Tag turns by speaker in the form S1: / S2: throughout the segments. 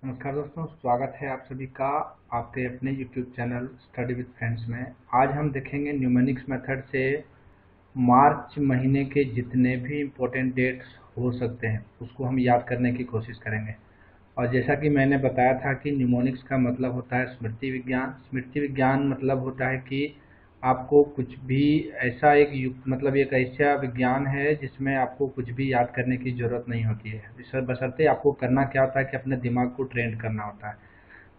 S1: नमस्कार दोस्तों, स्वागत है आप सभी का आपके अपने YouTube channel study with friends में। आज हम देखेंगे न्यूमेरिक्स मेथड से मार्च महीने के जितने भी इम्पोर्टेंट डेट्स हो सकते हैं उसको हम याद करने की कोशिश करेंगे। और जैसा कि मैंने बताया था कि न्यूमोनिक्स का मतलब होता है स्मृति विज्ञान। स्मृति विज्ञान मतलब होता है कि आपको कुछ भी ऐसा मतलब एक ऐसा विज्ञान है जिसमें आपको कुछ भी याद करने की ज़रूरत नहीं होती है, बशर्ते आपको करना क्या होता है कि अपने दिमाग को ट्रेन करना होता है।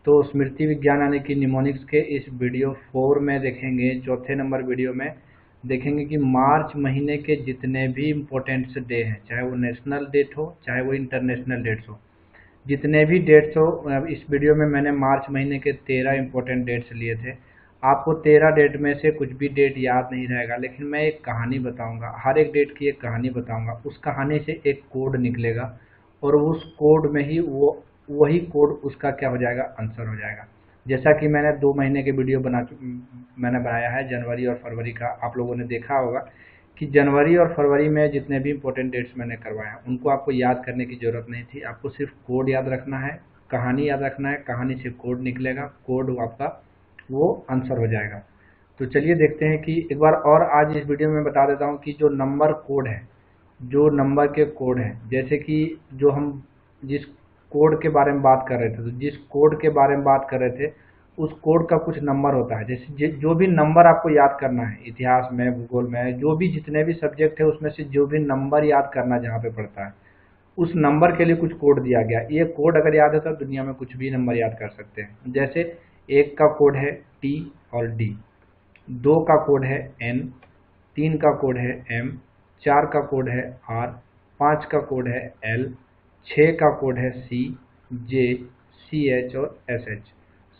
S1: तो स्मृति विज्ञान यानी कि न्यूमोनिक्स के इस वीडियो 4 में देखेंगे, चौथे नंबर वीडियो में देखेंगे कि मार्च महीने के जितने भी इम्पोर्टेंट से डे हैं, चाहे वो नेशनल डेट हो चाहे वो इंटरनेशनल डेट्स हो, जितने भी डेट्स हो। इस वीडियो में मैंने मार्च महीने के 13 इम्पोर्टेंट डेट्स लिए थे। आपको 13 डेट में से कुछ भी डेट याद नहीं रहेगा, लेकिन मैं एक कहानी बताऊंगा, हर एक डेट की एक कहानी बताऊंगा। उस कहानी से एक कोड निकलेगा और उस कोड में ही वही कोड उसका क्या हो जाएगा, आंसर हो जाएगा। जैसा कि मैंने 2 महीने के वीडियो मैंने बनाया है, जनवरी और फरवरी का। आप लोगों ने देखा होगा कि जनवरी और फरवरी में जितने भी इम्पोर्टेंट डेट्स मैंने करवाया उनको आपको याद करने की ज़रूरत नहीं थी। आपको सिर्फ कोड याद रखना है, कहानी याद रखना है, कहानी से कोड निकलेगा, कोड आपका वो आंसर हो जाएगा। तो चलिए देखते हैं कि एक बार और आज इस वीडियो में बता देता हूँ कि जो नंबर कोड है, जो नंबर के कोड हैं, जैसे कि जो हम जिस कोड के बारे में बात कर रहे थे, तो जिस कोड के बारे में बात कर रहे थे उस कोड का कुछ नंबर होता है। जैसे जो भी नंबर आपको याद करना है, इतिहास में, भूगोल में, जो भी जितने भी सब्जेक्ट है उसमें से जो भी नंबर याद करना जहाँ पे पड़ता है उस नंबर के लिए कुछ कोड दिया गया। ये कोड अगर याद है तो दुनिया में कुछ भी नंबर याद कर सकते हैं। जैसे 1 का कोड है टी और डी, 2 का कोड है एन, 3 का कोड है एम, 4 का कोड है आर, 5 का कोड है एल, 6 का कोड है सी, जे, सी एच और एस एच,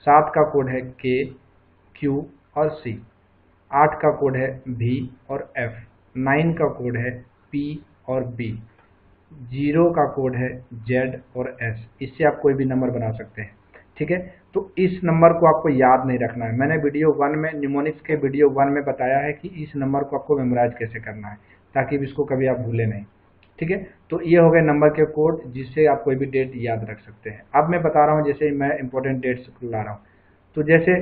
S1: 7 का कोड है के, क्यू और सी, 8 का कोड है भी और एफ, 9 का कोड है पी और बी, 0 का कोड है जेड और एस। इससे आप कोई भी नंबर बना सकते हैं, ठीक है। तो इस नंबर को आपको याद नहीं रखना है। मैंने वीडियो 1 में, न्यूमोनिक्स के वीडियो 1 में बताया है कि इस नंबर को आपको मेमोराइज कैसे करना है ताकि इसको कभी आप भूलें नहीं, ठीक है। तो ये हो गए नंबर के कोड जिससे आप कोई भी डेट याद रख सकते हैं। अब मैं बता रहा हूँ, जैसे मैं इंपॉर्टेंट डेट्स ला रहा हूँ, तो जैसे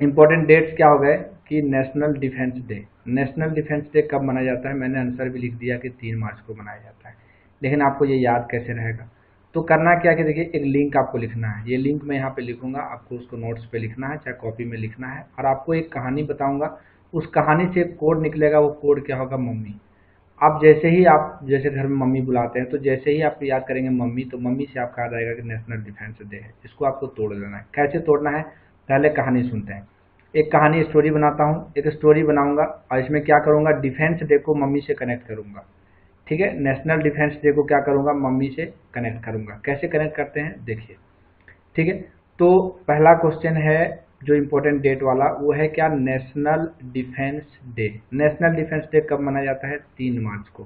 S1: इंपॉर्टेंट डेट्स क्या हो गए कि national defence day. National defence day कब मनाया जाता है, मैंने आंसर भी लिख दिया कि 3 मार्च को मनाया जाता है, लेकिन आपको ये याद कैसे रहेगा। तो करना क्या कि देखिए, एक लिंक आपको लिखना है। ये लिंक मैं यहाँ पे लिखूंगा, आपको उसको नोट्स पे लिखना है, चाहे कॉपी में लिखना है। और आपको एक कहानी बताऊंगा, उस कहानी से एक कोड निकलेगा। वो कोड क्या होगा, मम्मी। आप जैसे घर में मम्मी बुलाते हैं, तो जैसे ही आप याद करेंगे मम्मी, तो मम्मी से आपका याद आएगा कि नेशनल डिफेंस डे है। इसको आपको तोड़ देना है। कैसे तोड़ना है, पहले कहानी सुनते हैं। एक कहानी स्टोरी बनाता हूँ, एक स्टोरी बनाऊंगा और इसमें क्या करूंगा, डिफेंस डे को मम्मी से कनेक्ट करूंगा, ठीक है। नेशनल डिफेंस डे को क्या करूंगा, मम्मी से कनेक्ट करूंगा। कैसे कनेक्ट करते हैं देखिए, ठीक है। तो पहला क्वेश्चन है जो इम्पोर्टेंट डेट वाला, वो है क्या, national defence day. National defence day कब मनाया जाता है, 3 मार्च को।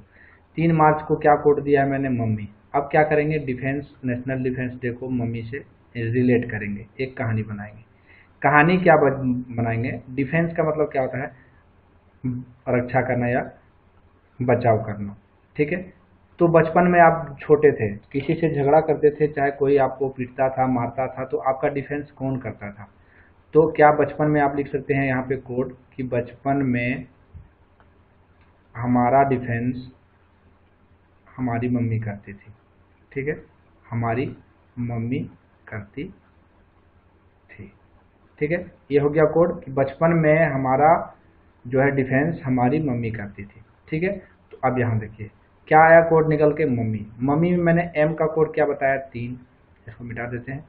S1: 3 मार्च को क्या कोड दिया है मैंने, मम्मी। अब क्या करेंगे, नेशनल डिफेंस डे को मम्मी से रिलेट करेंगे, एक कहानी बनाएंगे। कहानी क्या बनाएंगे, डिफेंस का मतलब क्या होता है, रक्षा करना या बचाव करना, ठीक है। तो बचपन में आप छोटे थे, किसी से झगड़ा करते थे, चाहे कोई आपको पीटता था, मारता था, तो आपका डिफेंस कौन करता था। तो क्या बचपन में आप लिख सकते हैं यहाँ पे कोड कि बचपन में हमारा डिफेंस हमारी मम्मी करती थी, ठीक है। हमारी मम्मी करती थी, ठीक है। ये हो गया कोड कि बचपन में हमारा जो है डिफेंस हमारी मम्मी करती थी, ठीक है। तो अब यहाँ देखिए क्या आया कोड निकल के, मम्मी। मम्मी में मैंने एम का कोड क्या बताया, 3। इसको मिटा देते हैं।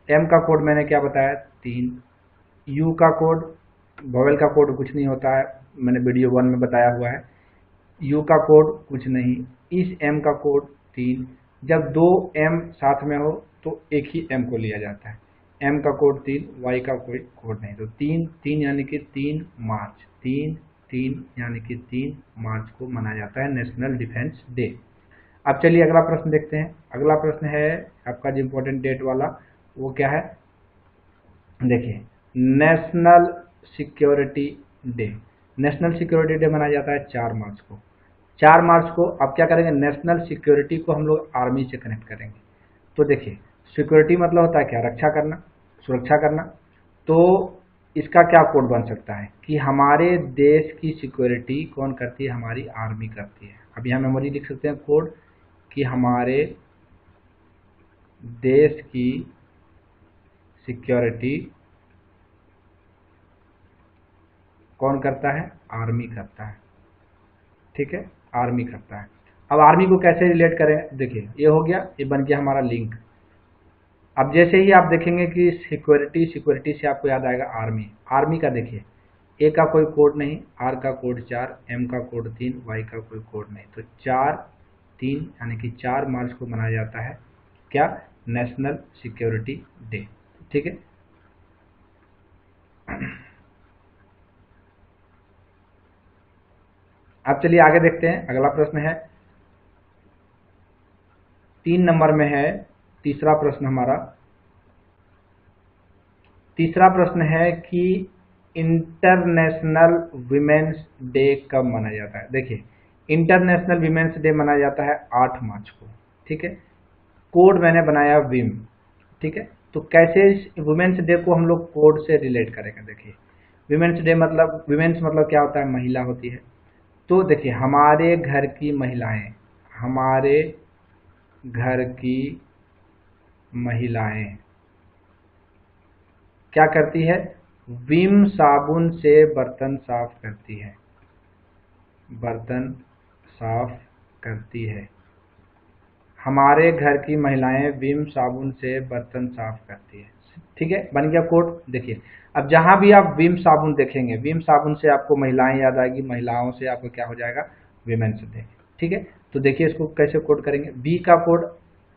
S1: एम का कोड मैंने क्या बताया, 3। यू का कोड, वॉवेल का कोड कुछ नहीं होता है, मैंने वीडियो 1 में बताया हुआ है। यू का कोड कुछ नहीं, इस एम का कोड 3। जब 2 एम साथ में हो तो एक ही एम को लिया जाता है। एम का कोड 3, वाई का कोई कोड नहीं। तो 3 3 यानी कि 3 मार्च, 3 3 यानी कि 3 मार्च को मनाया जाता है नेशनल डिफेंस डे। अब चलिए अगला प्रश्न देखते हैं। अगला प्रश्न है आपका जो इम्पोर्टेंट डेट वाला, वो क्या है, देखिए, national security day. National security day मनाया जाता है 4 मार्च को। 4 मार्च को अब क्या करेंगे, नेशनल सिक्योरिटी को हम लोग आर्मी से कनेक्ट करेंगे। तो देखिए, सिक्योरिटी मतलब होता है क्या, रक्षा करना, सुरक्षा करना। तो इसका क्या कोड बन सकता है कि हमारे देश की सिक्योरिटी कौन करती है, हमारी आर्मी करती है। अब यहाँ मेमोरी लिख सकते हैं कोड कि हमारे देश की सिक्योरिटी कौन करता है, आर्मी करता है। ठीक है, आर्मी करता है। अब आर्मी को कैसे रिलेट करें, देखिए ये हो गया, ये बन गया हमारा लिंक। अब जैसे ही आप देखेंगे कि सिक्योरिटी, सिक्योरिटी से आपको याद आएगा आर्मी। आर्मी का देखिए ए का कोई कोड नहीं, आर का कोड 4, एम का कोड 3, वाई का कोई कोड नहीं। तो 4-3 यानी कि 4 मार्च को मनाया जाता है क्या, नेशनल सिक्योरिटी डे। ठीक है, अब चलिए आगे देखते हैं। अगला प्रश्न है 3 नंबर में है, तीसरा प्रश्न हमारा। तीसरा प्रश्न है कि इंटरनेशनल विमेंस डे कब मनाया जाता है। देखिए इंटरनेशनल विमेंस डे मनाया जाता है 8 मार्च को। ठीक है, कोड मैंने बनाया विम। ठीक है, तो कैसे वुमेन्स डे को हम लोग कोड से रिलेट करेंगे। देखिए विमेंस डे मतलब, विमेंस मतलब क्या होता है, महिला होती है। तो देखिए हमारे घर की महिलाएं, हमारे घर की महिलाएं क्या करती है, विम साबुन से बर्तन साफ करती है, बर्तन साफ करती है। हमारे घर की महिलाएं विम साबुन से बर्तन साफ करती है। ठीक है, बन गया कोड। देखिए अब जहां भी आप विम साबुन देखेंगे, विम साबुन से आपको महिलाएं याद आएगी, महिलाओं से आपको क्या हो जाएगा, विमेंस डे। ठीक है, तो देखिए इसको कैसे कोड करेंगे। बी का कोड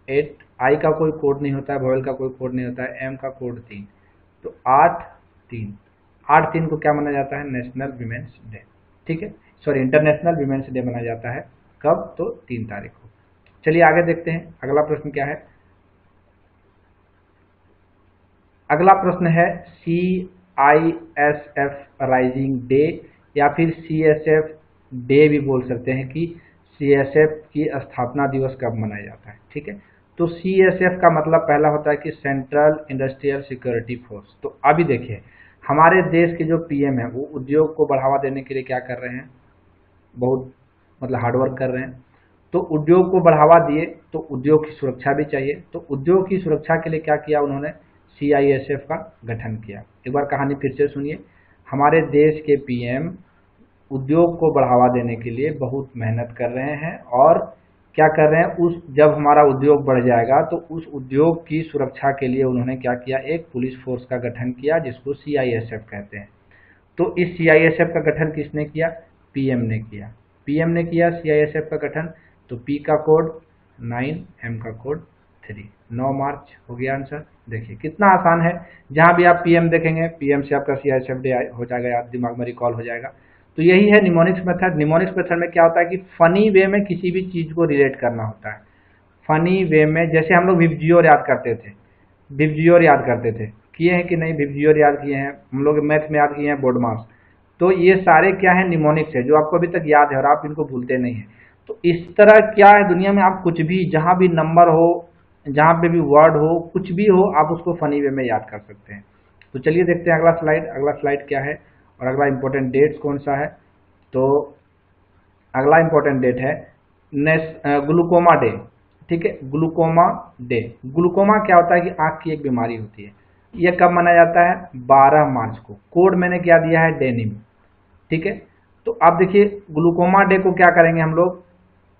S1: 8, आई का कोई कोड नहीं होता है, वोवेल का कोई कोड नहीं होता है, एम का कोड 3। तो 8-3, 8-3 को क्या माना जाता है, नेशनल विमेंस डे। ठीक है, सॉरी इंटरनेशनल विमेंस डे मनाया जाता है कब, तो 3 तारीख को। चलिए आगे देखते हैं अगला प्रश्न क्या है। अगला प्रश्न है CISF राइजिंग डे, या फिर CSF डे भी बोल सकते हैं कि CSF की स्थापना दिवस कब मनाया जाता है। ठीक है, तो CSF का मतलब पहला होता है कि सेंट्रल इंडस्ट्रियल सिक्योरिटी फोर्स। तो अभी देखिए हमारे देश के जो PM है वो उद्योग को बढ़ावा देने के लिए क्या कर रहे हैं, बहुत मतलब हार्डवर्क कर रहे हैं। तो उद्योग को बढ़ावा दिए तो उद्योग की सुरक्षा भी चाहिए, तो उद्योग की सुरक्षा के लिए क्या किया उन्होंने, CISF का गठन किया। एक बार कहानी फिर से सुनिए। हमारे देश के PM उद्योग को बढ़ावा देने के लिए बहुत मेहनत कर रहे हैं, और क्या कर रहे हैं, उस जब हमारा उद्योग बढ़ जाएगा तो उस उद्योग की सुरक्षा के लिए उन्होंने क्या किया, एक पुलिस फोर्स का गठन किया जिसको CISF कहते हैं। तो इस CISF का गठन किसने किया, PM ने किया। PM ने किया CISF का गठन। तो P का कोड 9, M का कोड 3, 9 मार्च हो गया आंसर। देखिए कितना आसान है, जहां भी आप PM देखेंगे PM से आपका CISF डे हो जाएगा, याद दिमाग में रिकॉल हो जाएगा। तो यही है निमोनिक्स मेथड। निमोनिक्स मेथड में क्या होता है कि फनी वे में किसी भी चीज को रिलेट करना होता है। फनी वे में, जैसे हम लोग विबजियोर याद करते थे, विबजियोर याद करते थे, किए हैं कि नहीं, विबजियोर याद किए हैं हम लोग, मैथ में याद किए हैं बोर्डमास। तो ये सारे क्या है, निमोनिक्स है जो आपको अभी तक याद है और आप इनको भूलते नहीं है। तो इस तरह क्या है, दुनिया में आप कुछ भी, जहां भी नंबर हो, जहां पे भी वर्ड हो, कुछ भी हो, आप उसको फनी वे में याद कर सकते हैं। तो चलिए देखते हैं अगला स्लाइड। अगला स्लाइड क्या है और अगला इंपॉर्टेंट डेट्स कौन सा है। तो अगला इंपॉर्टेंट डेट है ग्लूकोमा डे। ठीक है, ग्लूकोमा डे। ग्लूकोमा क्या होता है कि आंख की एक बीमारी होती है। यह कब मनाया जाता है, 12 मार्च को। कोड मैंने क्या दिया है, डेनिम। ठीक है, तो अब देखिए ग्लूकोमा डे को क्या करेंगे हम लोग,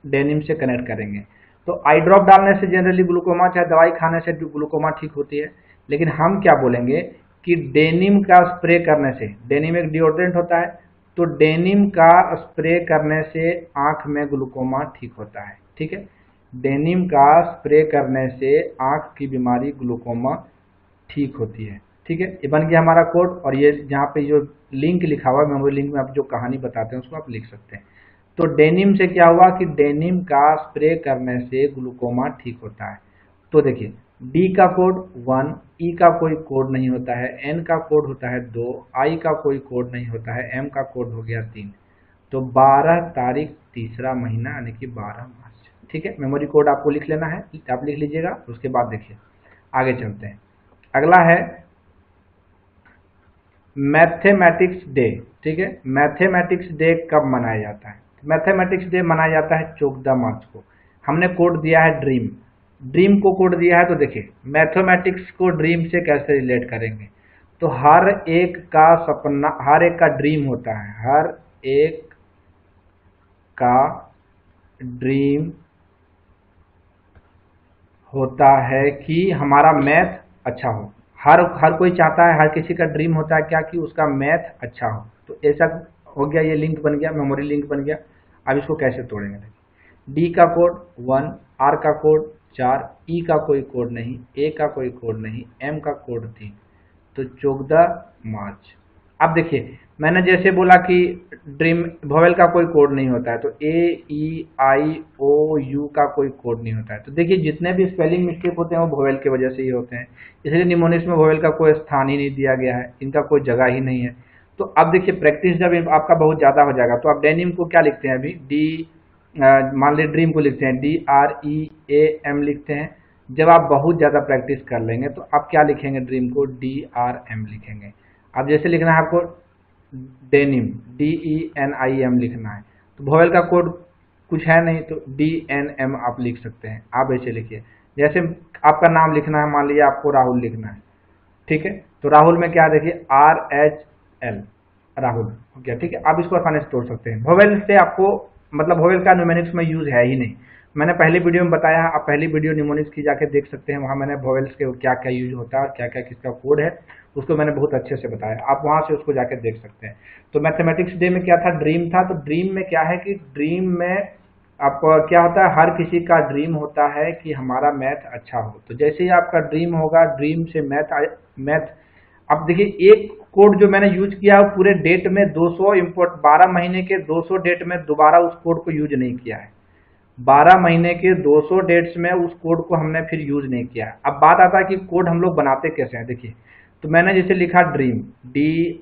S1: डेनिम से कनेक्ट करेंगे। तो आई ड्रॉप डालने से जनरली ग्लूकोमा, चाहे दवाई खाने से ग्लूकोमा ठीक होती है, लेकिन हम क्या बोलेंगे कि डेनिम का स्प्रे करने से, डेनिम एक डिओड्रेंट होता है, तो डेनिम का स्प्रे करने से आंख में ग्लूकोमा ठीक होता है। ठीक है, डेनिम का स्प्रे करने से आंख की बीमारी ग्लूकोमा ठीक होती है। ठीक है, ये बन गया हमारा कोड। और ये जहाँ पे जो लिंक लिखा हुआ है, मेमोरी लिंक में आप जो कहानी बताते हैं उसको आप लिख सकते हैं। तो डेनिम से क्या हुआ कि डेनिम का स्प्रे करने से ग्लूकोमा ठीक होता है। तो देखिए डी का कोड 1, ई का कोई कोड नहीं होता है, एन का कोड होता है 2, आई का कोई कोड नहीं होता है, एम का कोड हो गया 3। तो 12 तारीख तीसरा महीना यानी कि 12 मार्च। ठीक है, मेमोरी कोड आपको लिख लेना है, आप लिख लीजिएगा। उसके बाद देखिए आगे चलते हैं। अगला है मैथमेटिक्स डे। ठीक है, मैथमेटिक्स डे कब मनाया जाता है? मैथमेटिक्स डे मनाया जाता है 14 मार्च को। हमने कोड दिया है ड्रीम, ड्रीम को कोड दिया है। तो देखिए मैथमेटिक्स को ड्रीम से कैसे रिलेट करेंगे, तो हर एक का सपना, हर एक का ड्रीम होता है, हर एक का ड्रीम होता है कि हमारा मैथ अच्छा हो। हर कोई चाहता है, हर किसी का ड्रीम होता है क्या, कि उसका मैथ अच्छा हो। तो ऐसा हो गया, ये लिंक बन गया, मेमोरी लिंक बन गया। अब इसको कैसे तोड़ेंगे? डी का कोड 1, आर का कोड 4, ई का कोई कोड नहीं, ए का कोई कोड नहीं, एम का कोड 3। तो 14 मार्च। अब देखिए मैंने जैसे बोला कि ड्रीम वोवेल का कोई कोड नहीं होता है, तो ए ई आई ओ यू का कोई कोड नहीं होता है। तो देखिए जितने भी स्पेलिंग मिस्टेक होते हैं वो वोवेल की वजह से ही होते हैं, इसलिए निमोनिक्स में वोवेल का कोई स्थान ही नहीं दिया गया है, इनका कोई जगह ही नहीं है। तो अब देखिए प्रैक्टिस जब आपका बहुत ज़्यादा हो जाएगा तो आप डेनिम को क्या लिखते हैं अभी, डी, मान लीजिए ड्रीम को लिखते हैं DREAM लिखते हैं। जब आप बहुत ज़्यादा प्रैक्टिस कर लेंगे तो आप क्या लिखेंगे, ड्रीम को DRM लिखेंगे। अब जैसे लिखना है आपको डेनिम, DENIM लिखना है, तो वोवेल का कोड कुछ है नहीं तो DNM आप लिख सकते हैं। आप ऐसे लिखिए, जैसे आपका नाम लिखना है, मान लीजिए आपको राहुल लिखना है, ठीक है, तो राहुल में क्या देखिए RHL, राहुल हो गया। ठीक है, आप इसको आसानी से तोड़ सकते हैं। वोवेल से आपको मतलब वोवेल का न्यूमेरिक्स में यूज है ही नहीं। मैंने पहली वीडियो में बताया, आप पहली वीडियो न्यूमोनिक्स की जाके देख सकते हैं, वहाँ मैंने वोवेल्स के क्या क्या यूज होता है और क्या क्या किसका कोड है उसको मैंने बहुत अच्छे से बताया, आप वहाँ से उसको जाके देख सकते हैं। तो मैथमेटिक्स डे में क्या था, ड्रीम था। तो ड्रीम में क्या है कि ड्रीम में आपको क्या होता है, हर किसी का ड्रीम होता है कि हमारा मैथ अच्छा हो। तो जैसे ही आपका ड्रीम होगा, ड्रीम से मैथ अब देखिए एक कोड जो मैंने यूज किया है पूरे डेट में 200 इम्पोर्ट 12 महीने के 200 डेट में दोबारा उस कोड को यूज नहीं किया है। 12 महीने के 200 डेट्स में उस कोड को हमने फिर यूज नहीं किया है। अब बात आता है कि कोड हम लोग बनाते कैसे हैं। देखिए तो मैंने जैसे लिखा ड्रीम, DREAM,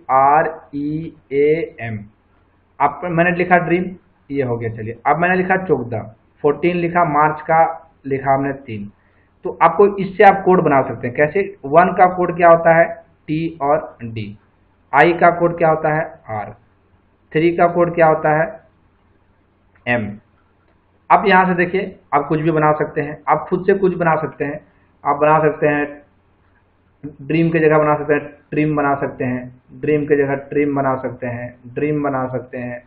S1: अब मैंने लिखा ड्रीम, ये हो गया। चलिए अब मैंने लिखा 14 लिखा, मार्च का लिखा हमने 3। तो आपको इससे आप कोड बना सकते हैं कैसे। 1 का कोड क्या होता है, T और D। I का कोड क्या होता है, R। 3 का कोड क्या होता है, M। अब यहाँ से देखिए आप कुछ भी बना सकते हैं, आप खुद से कुछ बना सकते हैं। आप बना सकते हैं ड्रीम की जगह बना सकते हैं ट्रिम बना सकते हैं, ड्रीम की जगह ट्रिम बना सकते हैं, ड्रीम बना सकते हैं,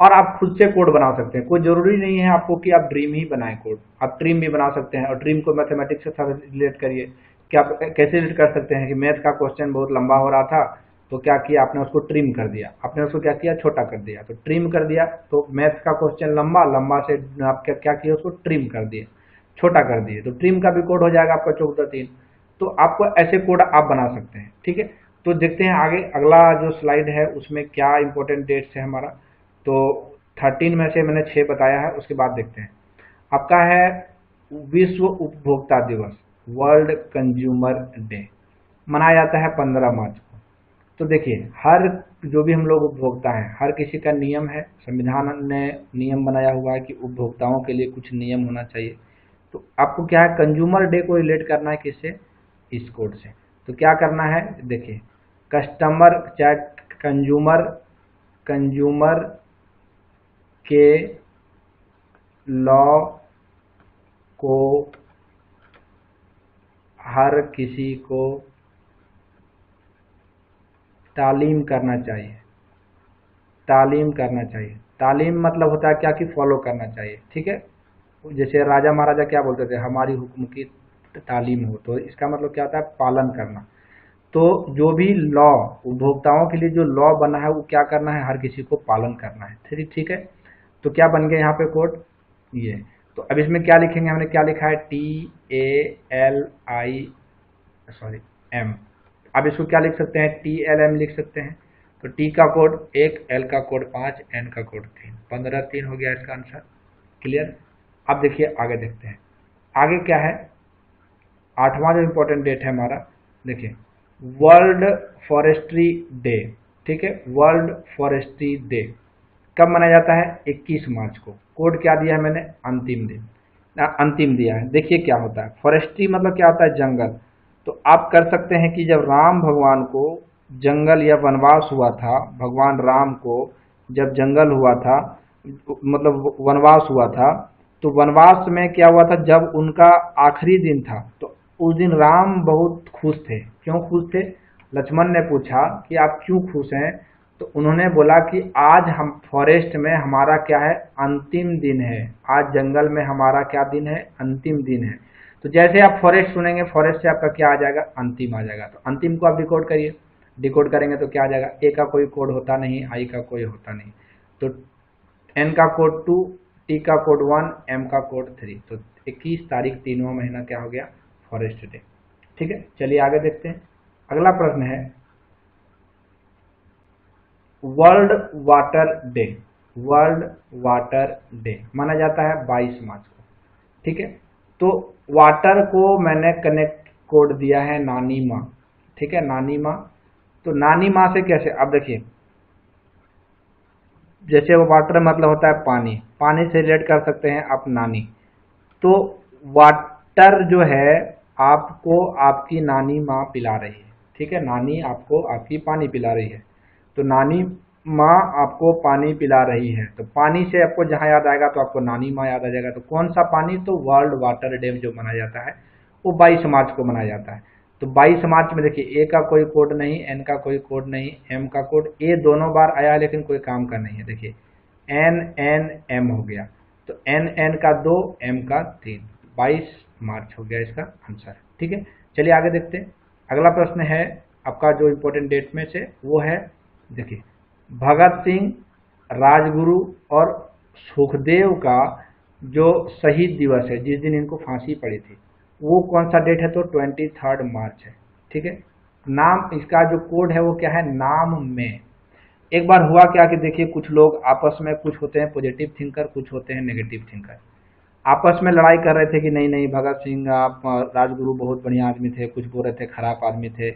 S1: और आप खुद से कोड बना सकते हैं। कोई जरूरी नहीं है आपको कि आप ड्रीम ही बनाएं कोड, आप ट्रिम भी बना सकते हैं। और ड्रीम को मैथमेटिक्स के साथ रिलेट करिए कि आप कैसे रिलेट कर सकते हैं कि मैथ का क्वेश्चन बहुत लंबा हो रहा था तो क्या किया आपने, उसको ट्रिम कर दिया, आपने उसको क्या किया, छोटा कर दिया। तो ट्रिम कर दिया, तो मैथ का क्वेश्चन लंबा से आप क्या किया, उसको ट्रिम कर दिए, छोटा कर दिए, तो ट्रिम का भी कोड हो जाएगा आपका 14-3। तो आपको ऐसे कोड आप बना सकते हैं। ठीक है, तो देखते हैं आगे अगला जो स्लाइड है उसमें क्या इंपॉर्टेंट डेट्स है हमारा। तो 13 में से मैंने 6 बताया है, उसके बाद देखते हैं। आपका है विश्व उपभोक्ता दिवस, वर्ल्ड कंज्यूमर डे, मनाया जाता है 15 मार्च को। तो देखिए हर जो भी हम लोग उपभोक्ता हैं, हर किसी का नियम है, संविधान ने नियम बनाया हुआ है कि उपभोक्ताओं के लिए कुछ नियम होना चाहिए। तो आपको क्या है, कंज्यूमर डे को रिलेट करना है किससे, इस कोड से। तो क्या करना है, देखिए कस्टमर चैट कंज्यूमर के लॉ को हर किसी को तालीम करना चाहिए। तालीम मतलब होता है क्या, कि फॉलो करना चाहिए। ठीक है, जैसे राजा महाराजा क्या बोलते थे, हमारी हुक्म की तालीम हो, तो इसका मतलब क्या होता है, पालन करना। तो जो भी लॉ, उपभोक्ताओं के लिए जो लॉ बना है वो क्या करना है, हर किसी को पालन करना है। ठीक है, तो क्या बन गया यहाँ पे कोड ये। तो अब इसमें क्या लिखेंगे, हमने क्या लिखा है, TALIM। अब इसको क्या लिख सकते हैं, TLM लिख सकते हैं। तो T का कोड 1, L का कोड 5, N का कोड 3, 15-3 हो गया इसका आंसर। क्लियर। अब देखिए आगे देखते हैं, आगे क्या है, 8वां जो इम्पोर्टेंट डेट है हमारा, देखिए वर्ल्ड फॉरेस्ट्री डे। ठीक है, वर्ल्ड फॉरेस्ट्री डे कब मनाया जाता है, 21 मार्च को। कोड क्या दिया है मैंने, अंतिम दिया है। देखिए क्या होता है, फॉरेस्ट्री मतलब क्या होता है, जंगल। तो आप कर सकते हैं कि जब राम भगवान को जंगल या वनवास हुआ था, भगवान राम को जब जंगल हुआ था, मतलब वनवास हुआ था, तो वनवास में क्या हुआ था, जब उनका आखिरी दिन था तो उस दिन राम बहुत खुश थे। क्यों खुश थे? लक्ष्मण ने पूछा कि आप क्यों खुश हैं? तो उन्होंने बोला कि आज हम फॉरेस्ट में हमारा क्या है, अंतिम दिन है। आज जंगल में हमारा क्या दिन है, अंतिम दिन है। तो जैसे आप फॉरेस्ट सुनेंगे, फॉरेस्ट से आपका क्या आ जाएगा, अंतिम आ जाएगा। तो अंतिम को आप डिकोड करिए, डिकोड करेंगे तो क्या आ जाएगा, ए का कोई कोड होता नहीं, आई का कोई होता नहीं, तो एन का कोड 2, टी का कोड 1, एम का कोड 3। तो 21 तारीख 3वां महीना क्या हो गया, फॉरेस्ट डे। ठीक है, चलिए आगे देखते हैं। अगला प्रश्न है world water day. World water day माना जाता है 22 मार्च को। ठीक है, तो वाटर को मैंने कनेक्ट कोड दिया है नानी माँ। ठीक है, नानी माँ। तो नानी माँ से कैसे, अब देखिए, जैसे वो वाटर मतलब होता है पानी, पानी से रिलेट कर सकते हैं आप नानी। तो वाटर जो है आपको आपकी नानी माँ पिला रही है। ठीक है, नानी आपको आपकी पानी पिला रही है, तो नानी माँ आपको पानी पिला रही है। तो पानी से आपको जहाँ याद आएगा तो आपको नानी माँ याद आ जाएगा। तो कौन सा पानी, तो वर्ल्ड वाटर डे जो मनाया जाता है वो 22 मार्च को मनाया जाता है। तो 22 मार्च में देखिए, ए का कोई कोड नहीं, एन का कोई कोड नहीं, एम का कोड, ए दोनों बार आया लेकिन कोई काम का नहीं है। देखिए एन एन एम हो गया, तो एन एन का 2, एम का 3, 22 मार्च हो गया इसका आंसर। ठीक है, चलिए आगे देखते हैं। अगला प्रश्न है आपका जो इम्पोर्टेंट डेट में से वो है, देखिए, भगत सिंह, राजगुरु और सुखदेव का जो शहीद दिवस है, जिस दिन इनको फांसी पड़ी थी, वो कौन सा डेट है, तो 23 मार्च है। ठीक है, नाम इसका जो कोड है वो क्या है, नाम में। एक बार हुआ क्या कि देखिए, कुछ लोग आपस में, कुछ होते हैं पॉजिटिव थिंकर, कुछ होते हैं नेगेटिव थिंकर, आपस में लड़ाई कर रहे थे कि नहीं नहीं भगत सिंह आप राजगुरु बहुत बढ़िया आदमी थे, कुछ बोल रहे थे खराब आदमी थे।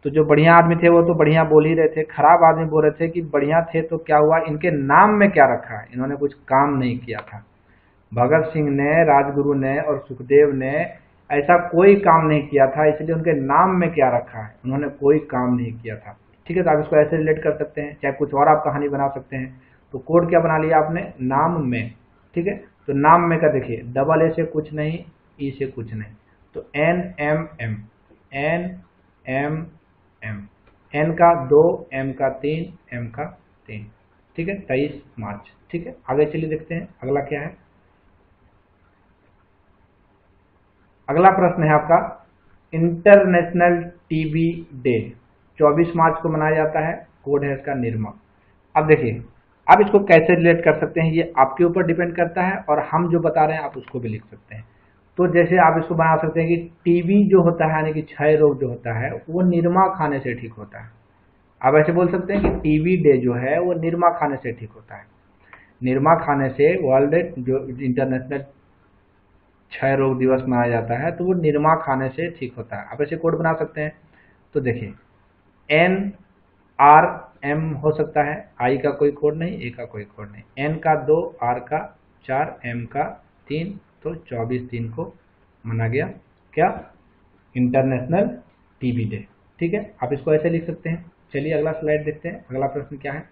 S1: तो जो बढ़िया आदमी थे वो तो बढ़िया बोल ही रहे थे, खराब आदमी बोल रहे थे कि बढ़िया थे। तो क्या हुआ, इनके नाम में क्या रखा है, इन्होंने कुछ काम नहीं किया था। भगत सिंह ने, राजगुरु ने और सुखदेव ने ऐसा कोई काम नहीं किया था, इसलिए उनके नाम में क्या रखा है, उन्होंने कोई काम नहीं किया था। ठीक है, तो आप इसको ऐसे रिलेट कर सकते हैं, चाहे कुछ और आप कहानी बना सकते हैं। तो कोड क्या बना लिया आपने, नाम में। ठीक है, तो नाम में का देखिए, डबल ए से कुछ नहीं, ई से कुछ नहीं, तो N M M, N M M, N का 2, एम का 3, एम का 3। ठीक है, 23 मार्च। ठीक है, आगे चलिए देखते हैं अगला क्या है। अगला प्रश्न है आपका, इंटरनेशनल टीबी डे 24 मार्च को मनाया जाता है, कोड है इसका निर्मा। अब देखिए, आप इसको कैसे रिलेट कर सकते हैं ये आपके ऊपर डिपेंड करता है, और हम जो बता रहे हैं आप उसको भी लिख सकते हैं। तो जैसे आप इसको बना सकते हैं कि टीबी जो होता है, यानी कि क्षय रोग जो होता है, वो निरमा खाने से ठीक होता है। आप ऐसे बोल सकते हैं कि टीबी डे जो है वो निरमा खाने से ठीक होता है। निरमा खाने से वर्ल्ड जो इंटरनेशनल क्षय रोग दिवस मनाया जाता है, तो वो निरमा खाने से ठीक होता है। आप ऐसे कोड बना सकते हैं। तो देखिए, एन आर एम हो सकता है, आई का कोई कोड नहीं, ए का कोई कोड नहीं, एन का 2, आर का 4, एम का 3, तो 24/3 को मना गया क्या, इंटरनेशनल टीबी डे। ठीक है, आप इसको ऐसे लिख सकते हैं। चलिए अगला स्लाइड देखते हैं, अगला प्रश्न क्या है।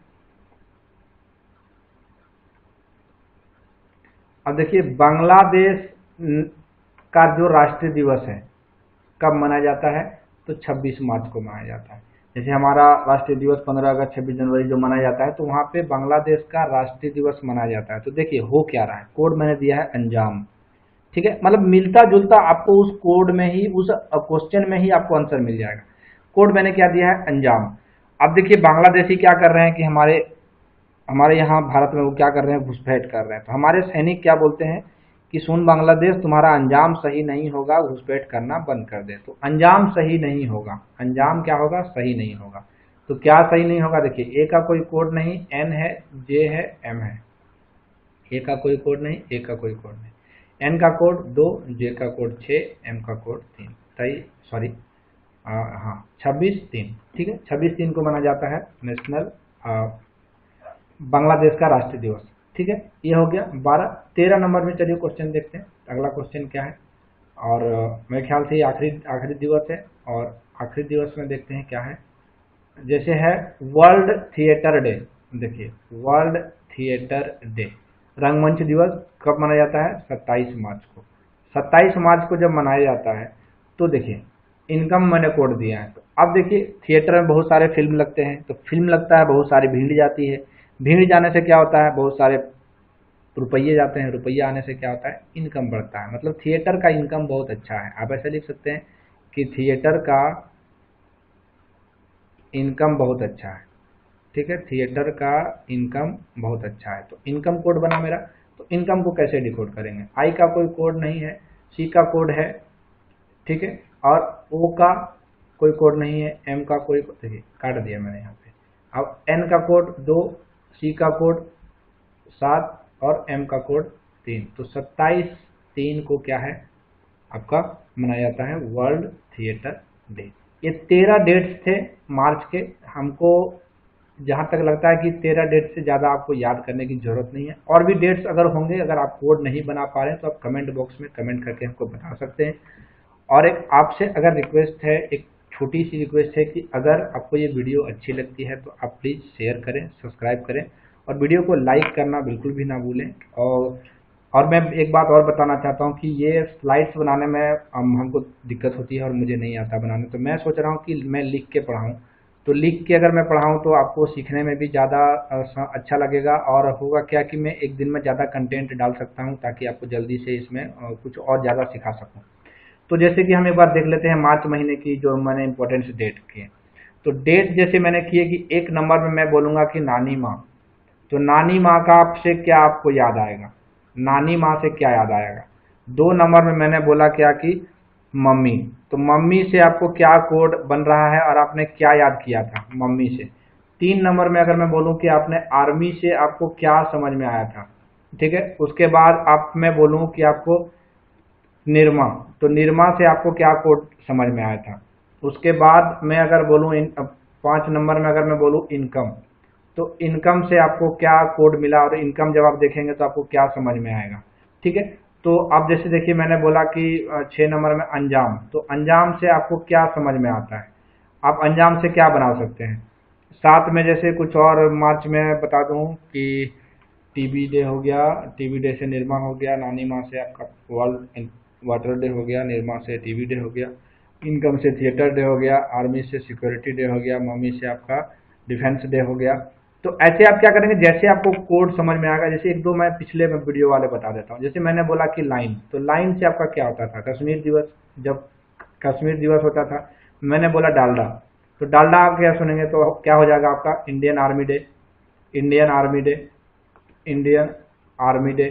S1: अब देखिए, बांग्लादेश का जो राष्ट्रीय दिवस है कब मनाया जाता है, तो 26 मार्च को मनाया जाता है। जैसे हमारा राष्ट्रीय दिवस 15 अगस्त 26 जनवरी जो मनाया जाता है, तो वहाँ पे बांग्लादेश का राष्ट्रीय दिवस मनाया जाता है। तो देखिए हो क्या रहा है, कोड मैंने दिया है अंजाम। ठीक है, मतलब मिलता जुलता आपको उस कोड में ही, उस क्वेश्चन में ही आपको आंसर मिल जाएगा। कोड मैंने क्या दिया है, अंजाम। अब देखिए बांग्लादेशी क्या कर रहे हैं कि हमारे हमारे यहाँ भारत में वो क्या कर रहे हैं, घुसपैठ कर रहे हैं। तो हमारे सैनिक क्या बोलते हैं कि सुन बांग्लादेश, तुम्हारा अंजाम सही नहीं होगा, घुसपैठ करना बंद कर दे। तो अंजाम सही नहीं होगा, अंजाम क्या होगा, सही नहीं होगा। तो क्या सही नहीं होगा, देखिए ए का कोई कोड नहीं, एन है, जे है, एम है। ए का कोई कोड नहीं, ए का कोई कोड नहीं, एन का कोड 2, जे का कोड 6, एम का कोड 3, सॉरी हाँ 26/3। ठीक है, 26/3 को माना जाता है नेशनल बांग्लादेश का राष्ट्रीय दिवस। ठीक है, ये हो गया 12। 13 नंबर में चलिए क्वेश्चन देखते हैं। अगला क्वेश्चन क्या है, और मेरे ख्याल से ये आखिरी आखिरी दिवस है। और आखिरी दिवस में देखते हैं क्या है। जैसे है वर्ल्ड थिएटर डे, देखिए वर्ल्ड थिएटर डे, रंगमंच दिवस कब मनाया जाता है? 27 मार्च को। 27 मार्च को जब मनाया जाता है तो देखिए इनकम मैंने कोड दिया है। तो अब देखिए थिएटर में बहुत सारे फिल्म लगते हैं, तो फिल्म लगता है, बहुत सारी भीड़ जाती है, भीड़ जाने से क्या होता है? बहुत सारे रुपये जाते हैं, रुपये आने से क्या होता है? इनकम बढ़ता है। मतलब थिएटर का इनकम बहुत अच्छा है। आप ऐसे लिख सकते हैं कि थिएटर का इनकम बहुत अच्छा है। ठीक है, थिएटर का इनकम बहुत अच्छा है। तो इनकम कोड बना मेरा। तो इनकम को कैसे डिकोड करेंगे? आई का कोई कोड नहीं है, सी का कोड है, ठीक है, और ओ का कोई कोड नहीं है, एम का कोई, देखिए काट दिया मैंने यहाँ पे। अब एन का कोड 2, सी का कोड 7 और एम का कोड 3। तो 27/3 को क्या है आपका मनाया जाता है? World theatre day. ये 13 डेट्स थे मार्च के। हमको जहाँ तक लगता है कि 13 डेट से ज़्यादा आपको याद करने की ज़रूरत नहीं है। और भी डेट्स अगर होंगे, अगर आप कोड नहीं बना पा रहे हैं तो आप कमेंट बॉक्स में कमेंट करके हमको बता सकते हैं। और एक आपसे अगर रिक्वेस्ट है, एक छोटी सी रिक्वेस्ट है कि अगर आपको ये वीडियो अच्छी लगती है तो आप प्लीज़ शेयर करें, सब्सक्राइब करें और वीडियो को लाइक करना बिल्कुल भी ना भूलें। और मैं एक बात और बताना चाहता हूँ कि ये स्लाइड्स बनाने में हमको दिक्कत होती है और मुझे नहीं आता बनाने। तो मैं सोच रहा हूँ कि मैं लिख के पढ़ाऊँ। तो लिख के अगर मैं पढ़ाऊँ तो आपको सीखने में भी ज़्यादा अच्छा लगेगा। और होगा क्या कि मैं एक दिन में ज़्यादा कंटेंट डाल सकता हूँ ताकि आपको जल्दी से इसमें कुछ और ज़्यादा सिखा सकूँ। तो जैसे कि हम एक बार देख लेते हैं मार्च महीने की जो मैंने इंपॉर्टेंस डेट की है। तो डेट जैसे मैंने की है कि एक नंबर में मैं बोलूँगा कि नानी माँ। तो नानी माँ का आपसे क्या आपको याद आएगा? नानी माँ से क्या याद आएगा? 2 नंबर में मैंने बोला क्या कि मम्मी। तो मम्मी से आपको क्या कोड बन रहा है और आपने क्या याद किया था मम्मी से? 3 नंबर में अगर मैं बोलूँ कि आपने आर्मी से आपको क्या समझ में आया था, ठीक है। उसके बाद आप मैं बोलूँ कि आपको निरमा, तो निरमा से आपको क्या कोड समझ में आया था? उसके बाद मैं अगर बोलूँ 5 नंबर में अगर मैं बोलूँ इनकम, तो इनकम से आपको क्या कोड मिला और इनकम जब आप देखेंगे तो आपको क्या समझ में आएगा? ठीक है। तो अब जैसे देखिए मैंने बोला कि 6 नंबर में अंजाम, तो अंजाम से आपको क्या समझ में आता है? आप अंजाम से क्या बना सकते हैं? 7 में जैसे कुछ और मार्च में बता दूं कि टीबी डे हो गया, टीबी डे से निरमा हो गया, नानी माँ से आपका वर्ल्ड वाटर डे हो गया, निरमा से टीबी डे हो गया, इनकम से थिएटर डे हो गया, आर्मी से सिक्योरिटी डे हो गया, मम्मी से आपका डिफेंस डे हो गया। तो ऐसे आप क्या करेंगे, जैसे आपको कोड समझ में आएगा। जैसे एक दो मैं पिछले में वीडियो वाले बता देता हूँ। जैसे मैंने बोला कि लाइन, तो लाइन से आपका क्या होता था? कश्मीर दिवस, जब कश्मीर दिवस होता था। मैंने बोला डालडा, तो डालडा आप क्या सुनेंगे तो क्या हो जाएगा आपका? Indian army day, Indian army day, Indian army day.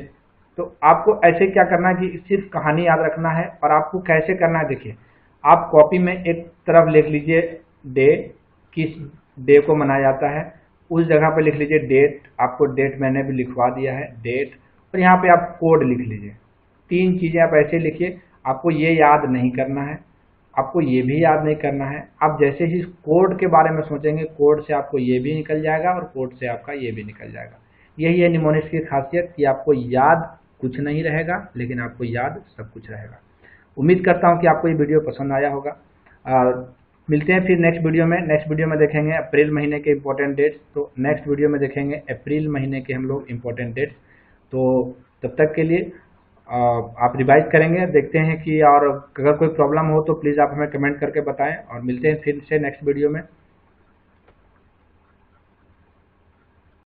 S1: तो आपको ऐसे क्या करना है कि सिर्फ कहानी याद रखना है। और आपको कैसे करना है, देखिए आप कॉपी में एक तरफ लिख लीजिए डे, किस डे को मनाया जाता है, उस जगह पे लिख लीजिए डेट। आपको डेट मैंने भी लिखवा दिया है, डेट। और यहाँ पे आप कोड लिख लीजिए। 3 चीजें आप ऐसे लिखिए। आपको ये याद नहीं करना है, आपको ये भी याद नहीं करना है। आप जैसे ही कोड के बारे में सोचेंगे, कोड से आपको ये भी निकल जाएगा और कोड से आपका ये भी निकल जाएगा। यही है निमोनिक्स की खासियत कि आपको याद कुछ नहीं रहेगा, लेकिन आपको याद सब कुछ रहेगा। उम्मीद करता हूँ कि आपको ये वीडियो पसंद आया होगा। मिलते हैं फिर नेक्स्ट वीडियो में। नेक्स्ट वीडियो में देखेंगे अप्रैल महीने के इंपॉर्टेंट डेट्स। तो नेक्स्ट वीडियो में देखेंगे अप्रैल महीने के हम लोग इंपॉर्टेंट डेट्स। तो तब तक के लिए आप रिवाइज करेंगे, देखते हैं कि और अगर कोई प्रॉब्लम हो तो प्लीज़ आप हमें कमेंट करके बताएं। और मिलते हैं फिर से नेक्स्ट वीडियो में।